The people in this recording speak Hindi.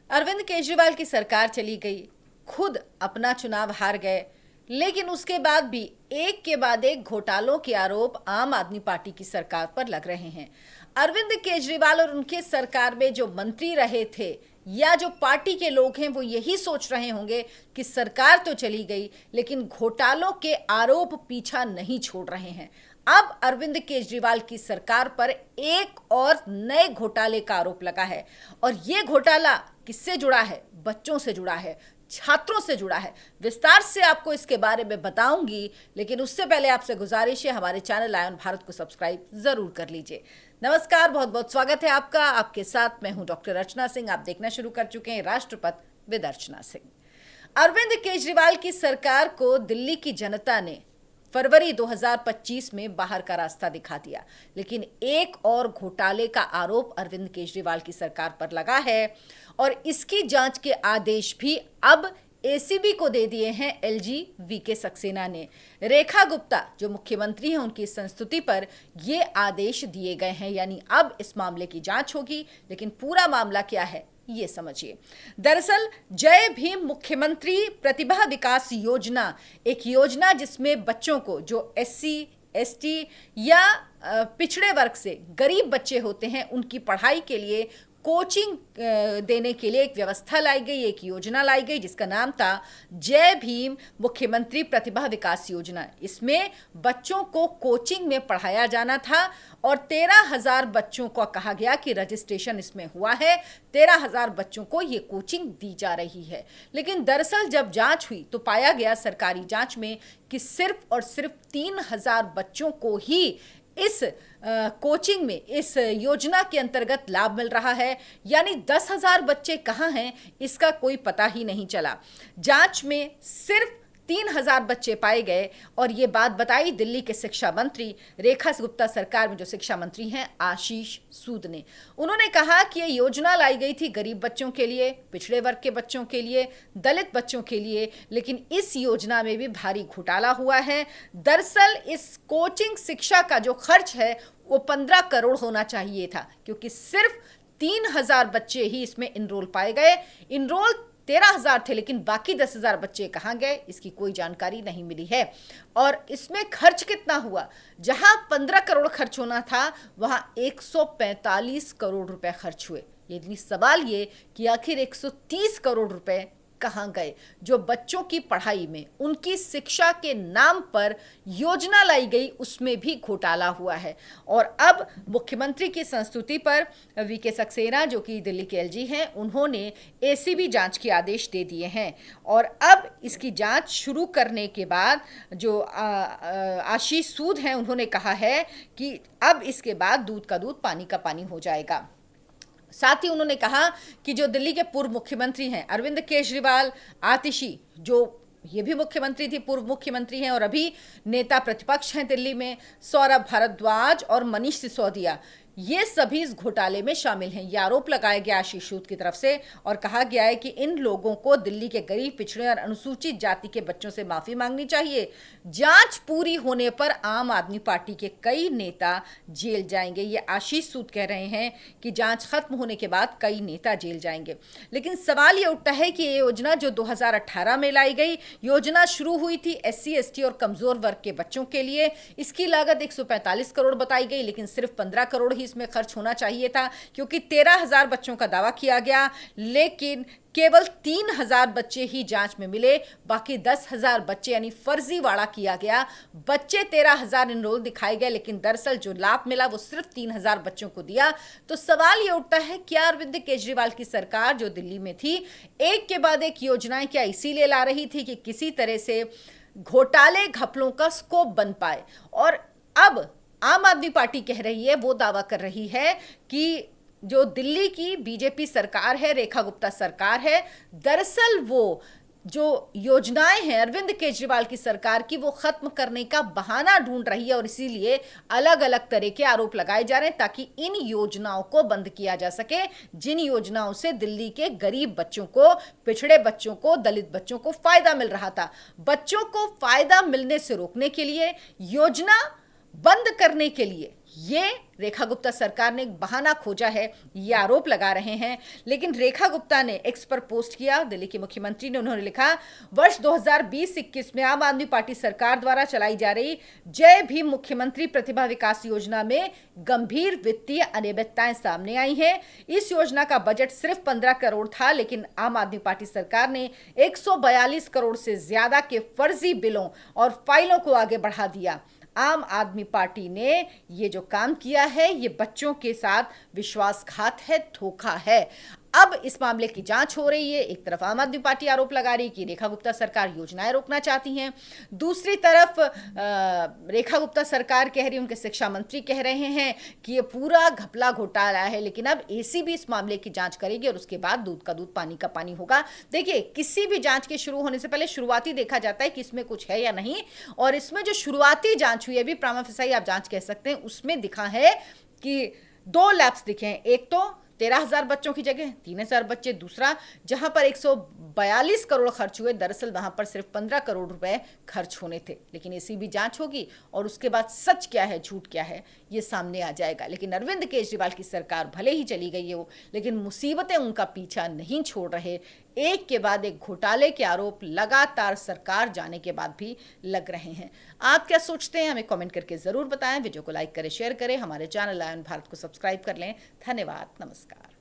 अरविंद केजरीवाल की सरकार चली गई, खुद अपना चुनाव हार गए, लेकिन उसके बाद भी एक के बाद एक घोटालों के आरोप आम आदमी पार्टी की सरकार पर लग रहे हैं। अरविंद केजरीवाल और उनके सरकार में जो मंत्री रहे थे या जो पार्टी के लोग हैं वो यही सोच रहे होंगे कि सरकार तो चली गई लेकिन घोटालों के आरोप पीछा नहीं छोड़ रहे हैं। अब अरविंद केजरीवाल की सरकार पर एक और नए घोटाले का आरोप लगा है और ये घोटाला किससे जुड़ा है? बच्चों से जुड़ा है, छात्रों से जुड़ा है। विस्तार से आपको इसके बारे में बताऊंगी, लेकिन उससे पहले आपसे गुजारिश है हमारे चैनल आयन भारत को सब्सक्राइब जरूर कर लीजिए। नमस्कार, बहुत बहुत स्वागत है आपका। आपके साथ मैं हूं डॉक्टर अर्चना सिंह। आप देखना शुरू कर चुके हैं राष्ट्रपति विद अर्चना सिंह। अरविंद केजरीवाल की सरकार को दिल्ली की जनता ने फरवरी 2025 में बाहर का रास्ता दिखा दिया, लेकिन एक और घोटाले का आरोप अरविंद केजरीवाल की सरकार पर लगा है और इसकी जांच के आदेश भी अब एसीबी को दे दिए हैं एलजी वीके सक्सेना ने। रेखा गुप्ता जो मुख्यमंत्री हैं उनकी संस्तुति पर ये आदेश दिए गए हैं, यानी अब इस मामले की जांच होगी। लेकिन पूरा मामला क्या है ये समझिए। दरअसल जय भीम मुख्यमंत्री प्रतिभा विकास योजना एक योजना जिसमें बच्चों को जो एससी एसटी या पिछड़े वर्ग से गरीब बच्चे होते हैं उनकी पढ़ाई के लिए कोचिंग देने के लिए एक व्यवस्था लाई गई, एक योजना लाई गई जिसका नाम था जय भीम मुख्यमंत्री प्रतिभा विकास योजना। इसमें बच्चों को कोचिंग में पढ़ाया जाना था और 13,000 बच्चों को कहा गया कि रजिस्ट्रेशन इसमें हुआ है। 13,000 बच्चों को ये कोचिंग दी जा रही है। लेकिन दरअसल जब जांच हुई तो पाया गया सरकारी जांच में कि सिर्फ और सिर्फ 3,000 बच्चों को ही इस कोचिंग में इस योजना के अंतर्गत लाभ मिल रहा है, यानी 10,000 बच्चे कहाँ हैं इसका कोई पता ही नहीं चला। जांच में सिर्फ 3,000 बच्चे पाए गए और ये बात बताई दिल्ली के शिक्षा मंत्री रेखा गुप्ता सरकार में जो शिक्षा मंत्री हैं आशीष सूद ने। उन्होंने कहा कि ये योजना लाई गई थी गरीब बच्चों के लिए, पिछड़े वर्ग के बच्चों के लिए, दलित बच्चों के लिए, लेकिन इस योजना में भी भारी घोटाला हुआ है। दरअसल इस कोचिंग शिक्षा का जो खर्च है वो 15 करोड़ होना चाहिए था, क्योंकि सिर्फ 3,000 बच्चे ही इसमें इनरोल पाए गए। इनरोल 13,000 थे, लेकिन बाकी 10,000 बच्चे कहाँ गए इसकी कोई जानकारी नहीं मिली है। और इसमें खर्च कितना हुआ? जहां 15 करोड़ खर्च होना था वहां 145 करोड़ रुपए खर्च हुए। यदि सवाल ये कि आखिर 130 करोड़ रुपए कहाँ गए जो बच्चों की पढ़ाई में उनकी शिक्षा के नाम पर योजना लाई गई, उसमें भी घोटाला हुआ है। और अब मुख्यमंत्री की संस्तुति पर वीके सक्सेना जो कि दिल्ली के एलजी हैं उन्होंने एसीबी जांच के आदेश दे दिए हैं और अब इसकी जांच शुरू करने के बाद जो आशीष सूद हैं उन्होंने कहा है कि अब इसके बाद दूध का दूध पानी का पानी हो जाएगा। साथ ही उन्होंने कहा कि जो दिल्ली के पूर्व मुख्यमंत्री हैं अरविंद केजरीवाल, आतिशी जो ये भी मुख्यमंत्री थी, पूर्व मुख्यमंत्री हैं और अभी नेता प्रतिपक्ष हैं दिल्ली में, सौरभ भारद्वाज और मनीष सिसोदिया, ये सभी इस घोटाले में शामिल हैं। ये आरोप लगाया गया आशीष सूद की तरफ से और कहा गया है कि इन लोगों को दिल्ली के गरीब, पिछड़े और अनुसूचित जाति के बच्चों से माफी मांगनी चाहिए। जांच पूरी होने पर आम आदमी पार्टी के कई नेता जेल जाएंगे। ये आशीष सूद कह रहे हैं कि जांच खत्म होने के बाद कई नेता जेल जाएंगे। लेकिन सवाल ये उठता है कि ये योजना जो 2018 में लाई गई, योजना शुरू हुई थी एससी एसटी और कमजोर वर्ग के बच्चों के लिए। इसकी लागत 145 करोड़ बताई गई, लेकिन सिर्फ 15 करोड़ ही इसमें खर्च होना चाहिए था, क्योंकि 13,000 बच्चों का दावा किया गया, लेकिन केवल 3,000 बच्चे ही जांच में मिले। बाकी 10,000 बच्चे यानी फर्जीवाड़ा किया गया। बच्चे 13,000 इनरोल दिखाए गए, लेकिन दरअसल जो लाभ मिला वो सिर्फ 3,000 बच्चों को दिया। तो सवाल ये उठता है, क्या अरविंद केजरीवाल की सरकार जो दिल्ली में थी एक के बाद एक योजनाएं क्या इसीलिए ला रही थी कि किसी तरह से घोटाले घपलों का स्कोप बन पाए? और अब आम आदमी पार्टी कह रही है, वो दावा कर रही है कि जो दिल्ली की बीजेपी सरकार है, रेखा गुप्ता सरकार है, दरअसल वो जो योजनाएं हैं अरविंद केजरीवाल की सरकार की वो खत्म करने का बहाना ढूंढ रही है और इसीलिए अलग अलग तरह के आरोप लगाए जा रहे हैं ताकि इन योजनाओं को बंद किया जा सके, जिन योजनाओं से दिल्ली के गरीब बच्चों को, पिछड़े बच्चों को, दलित बच्चों को फायदा मिल रहा था। बच्चों को फायदा मिलने से रोकने के लिए योजना बंद करने के लिए ये रेखा गुप्ता सरकार ने एक बहाना खोजा है, ये आरोप लगा रहे हैं। लेकिन रेखा गुप्ता ने एक्स पर पोस्ट किया, दिल्ली के मुख्यमंत्री ने, उन्होंने लिखा, वर्ष 2020-21 में आम आदमी पार्टी सरकार द्वारा चलाई जा रही जय भीम मुख्यमंत्री प्रतिभा विकास योजना में गंभीर वित्तीय अनियमितताएं सामने आई हैं। इस योजना का बजट सिर्फ 15 करोड़ था, लेकिन आम आदमी पार्टी सरकार ने 142 करोड़ से ज्यादा के फर्जी बिलों और फाइलों को आगे बढ़ा दिया। आम आदमी पार्टी ने ये जो काम किया है, ये बच्चों के साथ विश्वासघात है, धोखा है। अब इस मामले की जांच हो रही है। एक तरफ आम आदमी पार्टी आरोप लगा रही है कि रेखा गुप्ता सरकार योजनाएं रोकना चाहती हैं, दूसरी तरफ रेखा गुप्ता सरकार कह रही है, उनके शिक्षा मंत्री कह रहे हैं कि ये पूरा घपला घोटाला है। लेकिन अब एसीबी इस मामले की जांच करेगी और उसके बाद दूध का दूध पानी का पानी होगा। देखिए, किसी भी जांच के शुरू होने से पहले शुरुआती देखा जाता है कि इसमें कुछ है या नहीं, और इसमें जो शुरुआती जांच हुई है, अभी प्रामा फेसाई आप जांच कह सकते हैं, उसमें दिखा है कि 2 लैब्स दिखे हैं। एक तो 13,000 बच्चों की जगह 3,000 बच्चे, दूसरा जहां पर 142 करोड़ खर्च हुए, दरअसल वहां पर सिर्फ 15 करोड़ रुपए खर्च होने थे। लेकिन एसीबी जांच होगी और उसके बाद सच क्या है, झूठ क्या है, ये सामने आ जाएगा। लेकिन अरविंद केजरीवाल की सरकार भले ही चली गई हो, लेकिन मुसीबतें उनका पीछा नहीं छोड़ रहे। एक के बाद एक घोटाले के आरोप लगातार सरकार जाने के बाद भी लग रहे हैं। आप क्या सोचते हैं, हमें कमेंट करके जरूर बताएं। वीडियो को लाइक करें, शेयर करें, हमारे चैनल आयन भारत को सब्सक्राइब कर लें। धन्यवाद, नमस्कार।